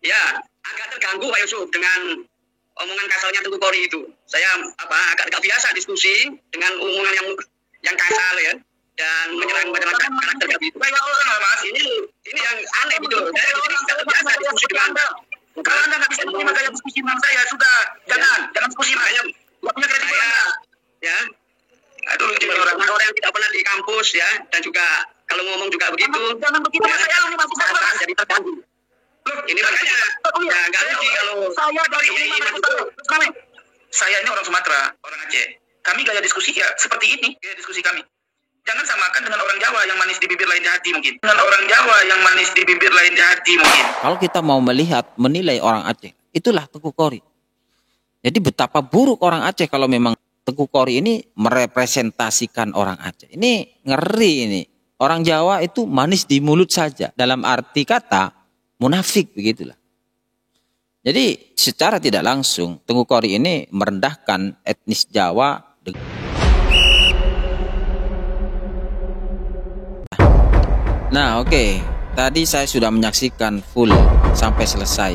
ya agak terganggu Pak Yusuf dengan omongan kasalnya Tengku Kori itu. Saya agak biasa diskusi dengan omongan yang kasar ya dan menyerang karakter itu. Kayak orang Mas, ini yang aneh gitu. Saya di sini tidak terbiasa diskusi dengan Anda. Kalau Anda nggak bisa menerima gaya diskusi dengan saya, sudah jangan diskusi makanya waktunya kredit Anda. Ya. Aduh, orang yang tidak pernah di kampus ya dan juga kalau ngomong juga begitu. Jangan begitu, saya masih jadi terganggu. Ini makanya ya nggak rugi kalau saya dari ini saya ini orang Sumatera, orang Aceh. Kami gaya diskusi ya seperti ini gaya diskusi kami. Jangan samakan dengan orang Jawa yang manis di bibir lain di hati mungkin. Dengan orang Jawa yang manis di bibir lain di hati mungkin. Kalau kita mau menilai orang Aceh, itulah Tengku Kori. Jadi betapa buruk orang Aceh kalau memang Tengku Kori ini merepresentasikan orang Aceh. Ini ngeri ini. Orang Jawa itu manis di mulut saja. Dalam arti kata munafik begitulah. Jadi secara tidak langsung Tengku Kori ini merendahkan etnis Jawa. Nah oke. Tadi saya sudah menyaksikan full sampai selesai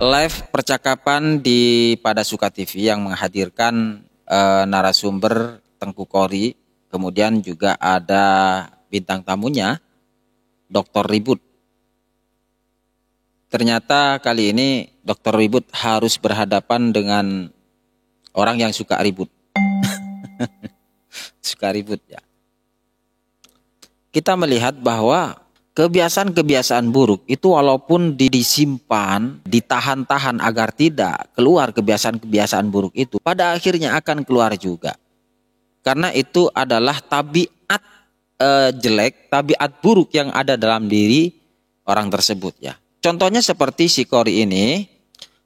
live percakapan di Pada Suka TV yang menghadirkan narasumber Tengku Kori. Kemudian juga ada bintang tamunya Dr. Ribut. Ternyata kali ini Dr. Ribut harus berhadapan dengan orang yang suka ribut. Suka ribut ya. Kita melihat bahwa kebiasaan-kebiasaan buruk itu walaupun disimpan, ditahan-tahan agar tidak keluar kebiasaan-kebiasaan buruk itu, pada akhirnya akan keluar juga. Karena itu adalah tabiat jelek, tabiat buruk yang ada dalam diri orang tersebut ya. Contohnya seperti si Kori ini,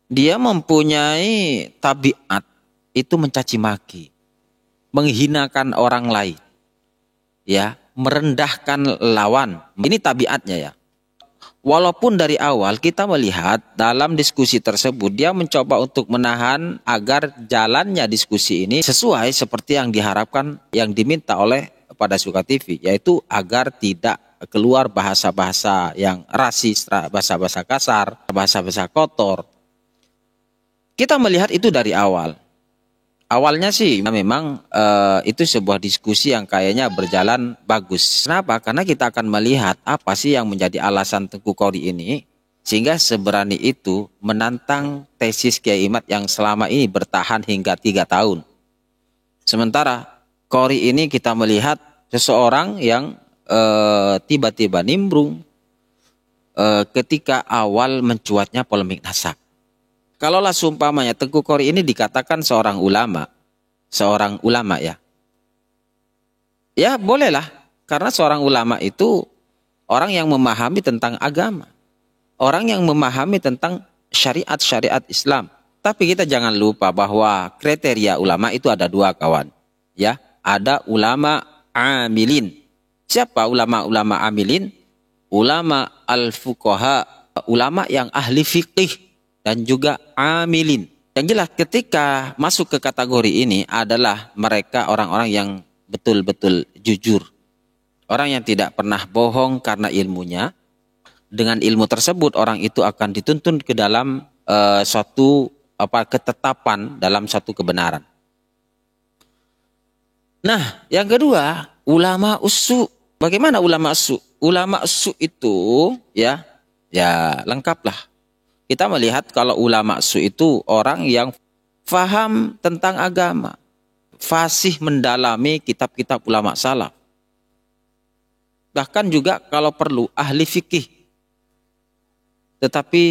dia mempunyai tabiat itu mencaci maki, menghinakan orang lain, ya, merendahkan lawan. Ini tabiatnya ya. Walaupun dari awal kita melihat dalam diskusi tersebut dia mencoba untuk menahan agar jalannya diskusi ini sesuai seperti yang diharapkan, yang diminta oleh Pada Suka TV, yaitu agar tidak keluar bahasa-bahasa yang rasis, bahasa-bahasa kasar, bahasa-bahasa kotor. Kita melihat itu dari awal. Awalnya sih memang itu sebuah diskusi yang kayaknya berjalan bagus. Kenapa? Karena kita akan melihat apa sih yang menjadi alasan Tengku Kori ini sehingga seberani itu menantang tesis Kiai Imad yang selama ini bertahan hingga 3 tahun. Sementara Kori ini kita melihat seseorang yang tiba-tiba nimbrung ketika awal mencuatnya polemik nasab. Kalaulah seumpamanya Tengku Kori ini dikatakan seorang ulama ya. Ya bolehlah, karena seorang ulama itu orang yang memahami tentang agama. Orang yang memahami tentang syariat-syariat Islam. Tapi kita jangan lupa bahwa kriteria ulama itu ada 2 kawan. Ya, ada ulama amilin. Siapa ulama-ulama amilin? Ulama al-fuqaha, ulama yang ahli fikih. Dan juga amilin. Yang jelas ketika masuk ke kategori ini adalah mereka orang-orang yang betul-betul jujur. Orang yang tidak pernah bohong karena ilmunya. Dengan ilmu tersebut orang itu akan dituntun ke dalam suatu ketetapan dalam satu kebenaran. Nah, yang kedua, ulama usu. Bagaimana ulama usu? Ulama usu itu ya lengkaplah. Kita melihat kalau ulama su itu orang yang faham tentang agama, fasih mendalami kitab-kitab ulama salaf. Bahkan juga kalau perlu ahli fikih. Tetapi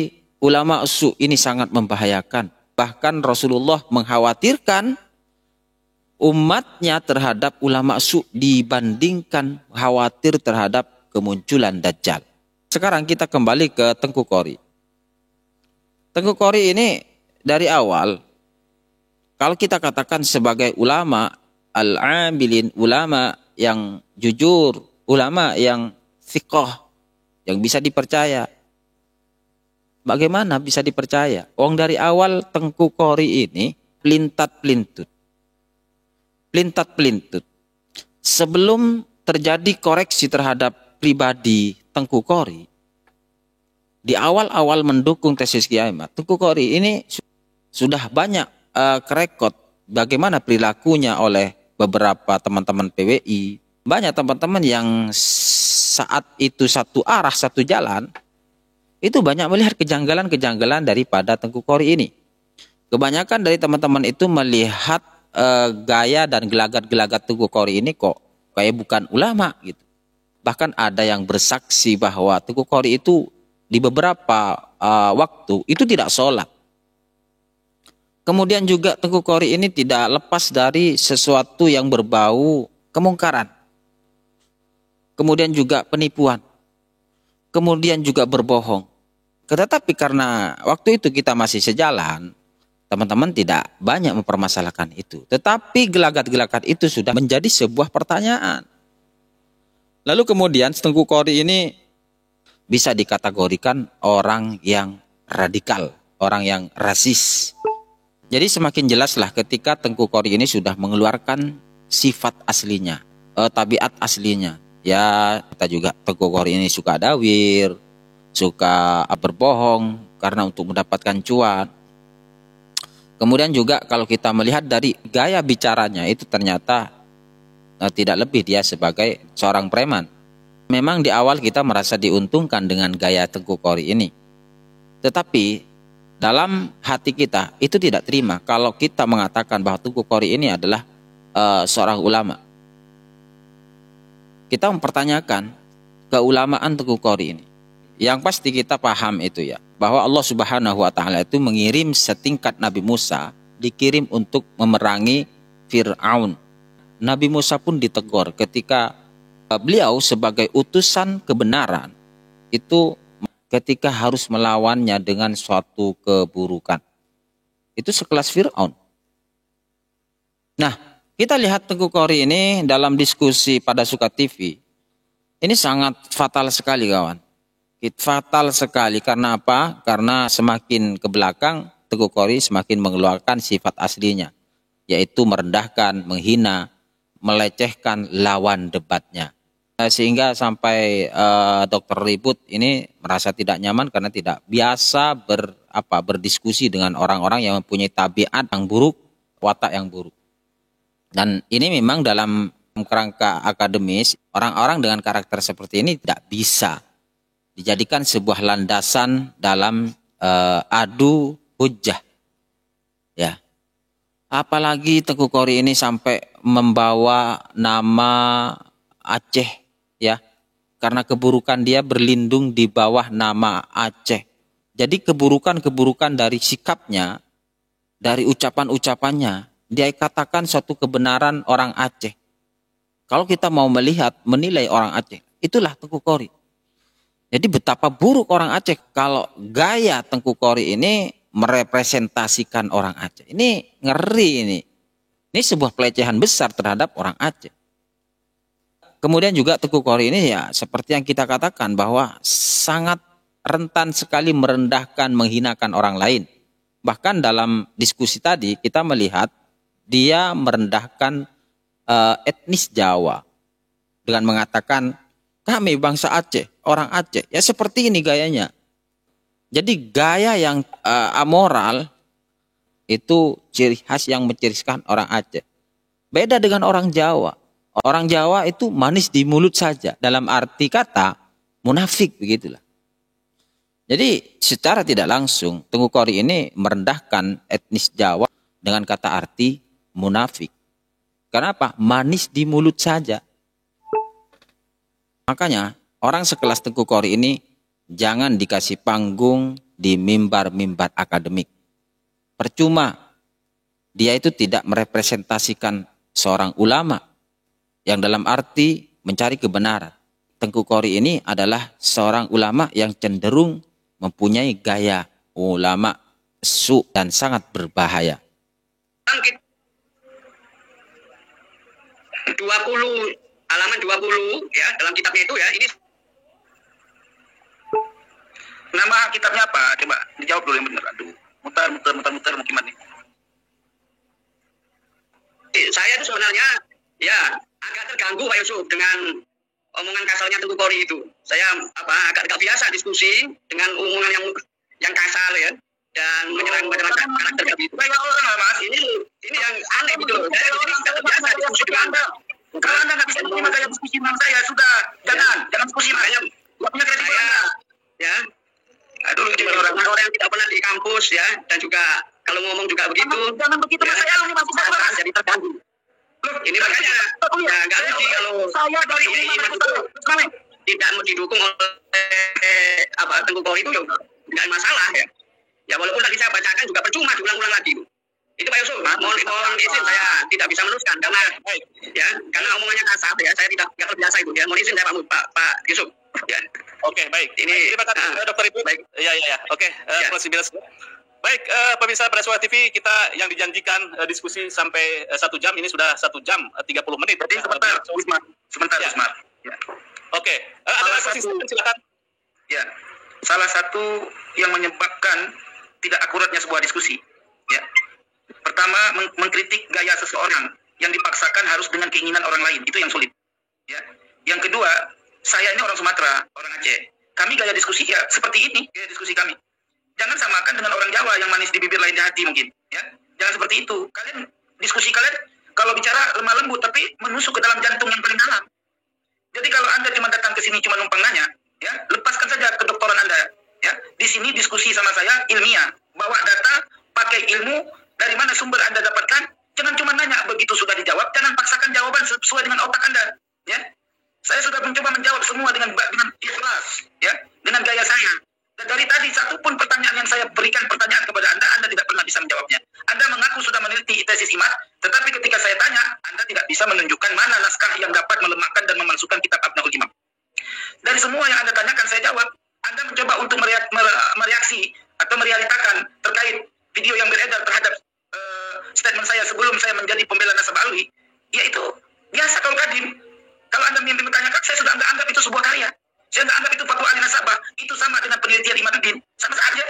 ulama su ini sangat membahayakan. Bahkan Rasulullah mengkhawatirkan umatnya terhadap ulama su dibandingkan khawatir terhadap kemunculan Dajjal. Sekarang kita kembali ke Tengku Kori. Tengku Kori ini dari awal, kalau kita katakan sebagai ulama al-amilin, ulama yang jujur, ulama yang thiqah, yang bisa dipercaya. Bagaimana bisa dipercaya? Wong dari awal Tengku Kori ini pelintat-pelintut. Pelintat-pelintut. Sebelum terjadi koreksi terhadap pribadi Tengku Kori, di awal-awal mendukung tesis Kiai Ahmad, Tengku Khori ini sudah banyak kerekod bagaimana perilakunya oleh beberapa teman-teman PWI. Banyak teman-teman yang saat itu satu arah, satu jalan, itu banyak melihat kejanggalan-kejanggalan daripada Tengku Khori ini. Kebanyakan dari teman-teman itu melihat gaya dan gelagat-gelagat Tengku Khori ini kok kayak bukan ulama gitu. Bahkan ada yang bersaksi bahwa Tengku Khori itu di beberapa waktu itu tidak sholat. Kemudian juga Tengku Khori ini tidak lepas dari sesuatu yang berbau kemungkaran. Kemudian juga penipuan. Kemudian juga berbohong. Tetapi karena waktu itu kita masih sejalan, teman-teman tidak banyak mempermasalahkan itu. Tetapi gelagat-gelagat itu sudah menjadi sebuah pertanyaan. Lalu kemudian Tengku Khori ini bisa dikategorikan orang yang radikal, orang yang rasis. Jadi semakin jelaslah ketika Tengku Khori ini sudah mengeluarkan sifat aslinya, tabiat aslinya. Ya, kita juga Tengku Khori ini suka dawir, suka berbohong karena untuk mendapatkan cuan. Kemudian juga kalau kita melihat dari gaya bicaranya itu ternyata tidak lebih dia sebagai seorang preman. Memang di awal kita merasa diuntungkan dengan gaya Tengku Khori ini. Tetapi dalam hati kita itu tidak terima kalau kita mengatakan bahwa Tengku Khori ini adalah seorang ulama. Kita mempertanyakan keulamaan Tengku Khori ini. Yang pasti kita paham itu ya, bahwa Allah Subhanahu wa taala itu mengirim setingkat Nabi Musa, dikirim untuk memerangi Fir'aun. Nabi Musa pun ditegur ketika beliau sebagai utusan kebenaran itu ketika harus melawannya dengan suatu keburukan. Itu sekelas Fir'aun. Nah, kita lihat Tengku Khori ini dalam diskusi pada Suka TV. Ini sangat fatal sekali kawan. Fatal sekali karena apa? Karena semakin ke belakang Tengku Khori semakin mengeluarkan sifat aslinya, yaitu merendahkan, menghina, melecehkan lawan debatnya. Sehingga sampai Dr. Ribut ini merasa tidak nyaman karena tidak biasa berdiskusi dengan orang-orang yang mempunyai tabiat yang buruk, watak yang buruk. Dan ini memang dalam kerangka akademis, orang-orang dengan karakter seperti ini tidak bisa dijadikan sebuah landasan dalam adu hujjah. Ya. Apalagi Tengku Khori ini sampai membawa nama Aceh, ya. Karena keburukan dia berlindung di bawah nama Aceh. Jadi keburukan-keburukan dari sikapnya, dari ucapan-ucapannya, dia katakan suatu kebenaran orang Aceh. Kalau kita mau menilai orang Aceh, itulah Tengku Khori. Jadi betapa buruk orang Aceh kalau gaya Tengku Khori ini merepresentasikan orang Aceh. Ini ngeri ini. Ini sebuah pelecehan besar terhadap orang Aceh. Kemudian juga Tengku Khori ini ya seperti yang kita katakan bahwa sangat rentan sekali merendahkan, menghinakan orang lain. Bahkan dalam diskusi tadi kita melihat dia merendahkan etnis Jawa dengan mengatakan kami bangsa Aceh, orang Aceh. Ya seperti ini gayanya. Jadi gaya yang amoral itu ciri khas yang menciriskan orang Aceh. Beda dengan orang Jawa. Orang Jawa itu manis di mulut saja. Dalam arti kata munafik begitulah. Jadi secara tidak langsung Tengku Khori ini merendahkan etnis Jawa dengan kata arti munafik. Kenapa? Manis di mulut saja. Makanya orang sekelas Tengku Khori ini jangan dikasih panggung di mimbar-mimbar akademik. Percuma dia itu tidak merepresentasikan seorang ulama yang dalam arti mencari kebenaran. Tengku Khori ini adalah seorang ulama yang cenderung mempunyai gaya ulama su dan sangat berbahaya. 20 halaman 20 ya dalam kitabnya itu ya, ini nama kitabnya apa? Coba dijawab dulu yang benar. Aduh, muter mungkin nih. Saya itu sebenarnya ya agak terganggu Pak Yusuf dengan omongan kasalnya Tengku Kori itu. Saya agak biasa diskusi dengan omongan yang kasar ya, dan menyerang karakter itu. Banyak orang Mas, ini yang aneh gitu loh. Saya di sini tidak biasa diskusi dengan Anda. Kalau Anda nggak bisa menerima gaya diskusi dengan saya, sudah jangan diskusi makanya nggak punya kredit saya. Ya, aduh orang yang tidak pernah di kampus ya, dan juga kalau ngomong juga begitu. Jangan begitu Mas, saya alumni mahasiswa jadi terganggu. Ini makanya ya nggak lucu kalau saya dari tidak mau didukung oleh Tengku Kori itu nggak masalah ya. Ya walaupun tadi saya bacakan juga percuma diulang-ulang lagi. Itu Pak Yusuf, mohon izin saya tidak bisa meneruskan karena omongannya kasar ya, saya tidak terbiasa itu ya. Mohon izin saya Pak Yusuf. Ya. Oke, baik. Ini terima kasih Dokter Ibu. Baik. Ya. Oke, baik, pemirsa Presswire TV, kita yang dijanjikan diskusi sampai 1 jam, ini sudah 1 jam 30 menit. Jadi sebentar, Usmar. Ya. Oke, ada silakan. Ya, salah satu yang menyebabkan tidak akuratnya sebuah diskusi, ya. Pertama, mengkritik gaya seseorang yang dipaksakan harus dengan keinginan orang lain, itu yang sulit. Ya. Yang kedua, saya ini orang Sumatera, orang Aceh. Kami gaya diskusi ya seperti ini, gaya diskusi kami. Jangan samakan dengan orang Jawa yang manis di bibir lain di hati mungkin, ya. Jangan seperti itu. Kalian diskusi kalian kalau bicara lemah lembut tapi menusuk ke dalam jantung yang paling dalam. Jadi kalau Anda cuma datang ke sini cuma numpang nanya, ya, lepaskan saja kedokteran Anda, ya. Di sini diskusi sama saya ilmiah, bawa data, pakai ilmu, dari mana sumber Anda dapatkan. Jangan cuma nanya begitu sudah dijawab, jangan paksakan jawaban sesuai dengan otak Anda, ya. Saya sudah mencoba menjawab semua dengan ikhlas, ya, dengan gaya saya. Dan dari tadi satu pun pertanyaan yang saya berikan pertanyaan kepada Anda tidak pernah bisa menjawabnya. Anda mengaku sudah meneliti tesis IMAT, tetapi ketika saya tanya, Anda tidak bisa menunjukkan mana naskah yang dapat melemahkan dan memalsukan kitab Abnaul Imam. Dari semua yang Anda tanyakan, saya jawab. Anda mencoba untuk mereaksi atau merealitakan terkait video yang beredar terhadap statement saya sebelum saya menjadi pembela Nasabah Alwi, yaitu biasa kalau Kadin. Kalau Anda mimpi bertanya, saya sudah anggap itu sebuah karya. Saya nggak anggap itu fatwa ahli nasabah, itu sama dengan penelitian Imaduddin, sama saja.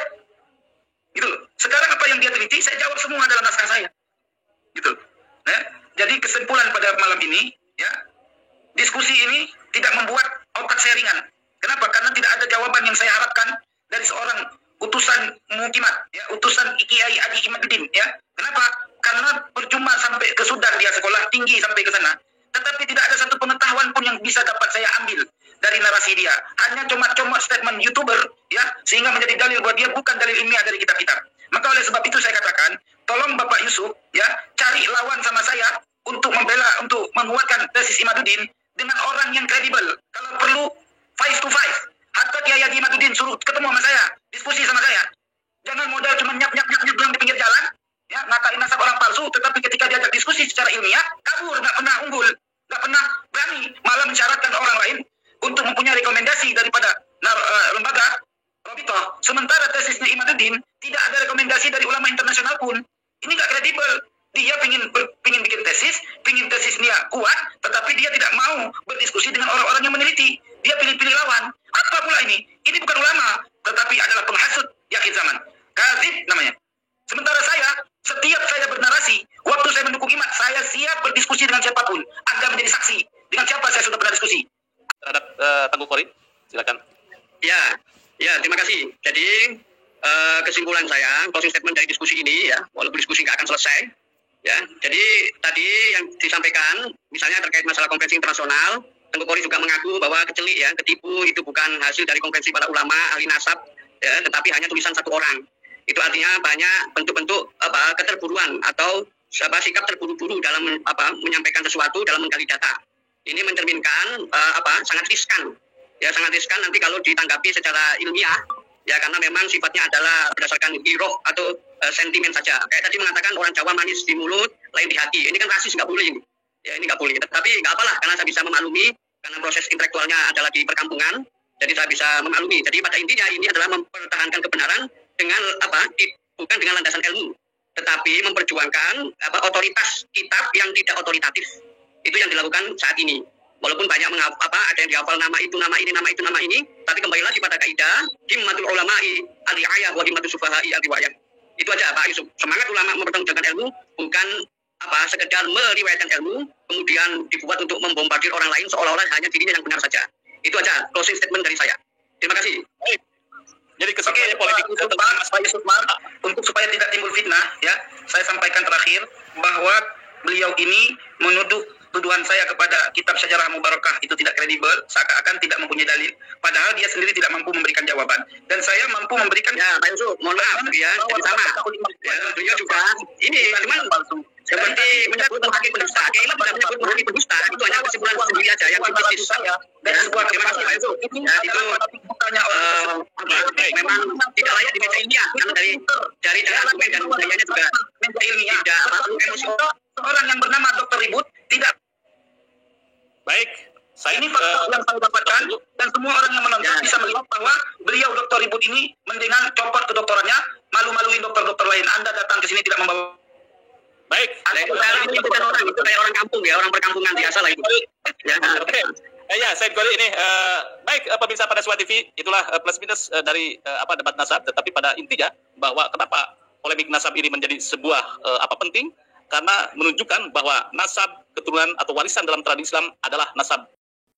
Gitu loh. Sekarang apa yang dia teliti, saya jawab semua dalam naskah saya. Gitu. Nah, jadi kesimpulan pada malam ini, ya, diskusi ini tidak membuat otak saya ringan. Kenapa? Karena tidak ada jawaban yang saya harapkan dari seorang utusan mukimat, ya, utusan Kiai Haji Imaduddin, ya. Kenapa? Karena percuma sampai ke Sudan dia sekolah tinggi sampai ke sana, tetapi tidak ada satu pengetahuan pun yang bisa dapat saya ambil dari narasi dia. Hanya comot-comot statement YouTuber, ya, sehingga menjadi dalil buat dia, bukan dalil ilmiah dari kitab-kitab. Maka oleh sebab itu saya katakan, tolong Bapak Yusuf, ya, cari lawan sama saya untuk membela, untuk menguatkan tesis Imaduddin dengan orang yang kredibel. Kalau perlu 5 to 5. Hatta Kiai Haji Imaduddin suruh ketemu sama saya, diskusi sama saya. Jangan modal cuma nyap di pinggir jalan, ya, ngatain nasab orang palsu, tetapi ketika diajak diskusi secara ilmiah, kabur, nggak pernah unggul, nggak pernah berani, malah mensyaratkan orang lain untuk mempunyai rekomendasi daripada lembaga Robitoh. Sementara tesisnya Imaduddin tidak ada rekomendasi dari ulama internasional pun. Ini nggak kredibel. Dia pingin bikin tesis, pingin tesisnya kuat, tetapi dia tidak mau berdiskusi dengan orang-orang yang meneliti. Dia pilih-pilih lawan. Apa pula ini? Ini bukan ulama, tetapi adalah penghasut yakin zaman. Kadzib namanya. Sementara setiap saya bernarasi, waktu saya mendukung Imat, saya siap berdiskusi dengan siapapun. Anda menjadi saksi. Dengan siapa saya sudah pernah diskusi. Terhadap Tengku Kori, silakan. Ya, terima kasih. Jadi kesimpulan saya, closing statement dari diskusi ini, ya, walaupun diskusi nggak akan selesai, ya. Jadi tadi yang disampaikan, misalnya terkait masalah konferensi internasional, Tengku Kori juga mengaku bahwa kecelik, ya, ketipu itu bukan hasil dari konferensi para ulama ahli nasab, ya, tetapi hanya tulisan satu orang. Itu artinya banyak bentuk-bentuk keterburuan atau sikap terburu-buru dalam menyampaikan sesuatu, dalam menggali data. Ini mencerminkan sangat riskan. Ya, sangat riskan nanti kalau ditanggapi secara ilmiah, ya, karena memang sifatnya adalah berdasarkan giroh atau sentimen saja. Kayak tadi mengatakan orang Jawa manis di mulut, lain di hati. Ini kan rasis, nggak boleh ini. Ya, ini nggak boleh. Tapi nggak apalah, karena saya bisa memaklumi, karena proses intelektualnya adalah di perkampungan, jadi saya bisa memaklumi. Jadi pada intinya ini adalah mempertahankan kebenaran dengan bukan dengan landasan ilmu, tetapi memperjuangkan otoritas kitab yang tidak otoritatif. Itu yang dilakukan saat ini. Walaupun banyak ada yang dihafal nama itu, nama ini, nama itu, nama ini, tapi kembali lagi pada kaidah himmatul ulama'i al-ri'ayah wa himmatus sufahai al-riwayah. Itu aja Pak Yusuf. Semangat ulama mempertanggungjawabkan ilmu, bukan sekedar meriwayatkan ilmu, kemudian dibuat untuk membombardir orang lain seolah-olah hanya dirinya yang benar saja. Itu aja closing statement dari saya. Terima kasih. Baik. Jadi kesimpulannya politik untuk supaya tidak timbul fitnah, ya, saya sampaikan terakhir bahwa beliau ini menuduh tuduhan saya kepada kitab Syajarah Mubarakah itu tidak kredibel, seakan-akan tidak mempunyai dalil, padahal dia sendiri tidak mampu memberikan jawaban. Dan saya mampu memberikan. Ya, Pak Yusuf, mohon maaf ya, sama. Ya, beliau juga ini cuman seperti menyebut hakim pendusta. Kayaknya tidak menyebut hakim pendusta, itu hanya kesimpulan sendiri aja yang bisnis saya. Dan sebuah terima kasih Pak Yusuf. Ya, itu memang tidak layak di meja ilmiah karena dari cara argumen dan budayanya juga ilmiah. Tidak emosi. Seorang yang bernama Dr. Ribut tidak. Baik, ini fakta yang saya dapatkan dan semua orang yang menonton bisa melihat bahwa beliau Dr. Ribut ini mendingan copot kedokterannya, malu-maluin dokter-dokter lain. Anda datang ke sini tidak membawa. Baik, itu bukan orang, itu kayak orang kampung ya, orang perkampungan biasa lah itu. Ya, oke. Ya, Said Goli ini baik pemirsa pada Suara TV, itulah plus minus dari debat nasab, tetapi pada intinya bahwa kenapa polemik nasab ini menjadi sebuah penting, karena menunjukkan bahwa nasab keturunan atau warisan dalam tradisi Islam adalah nasab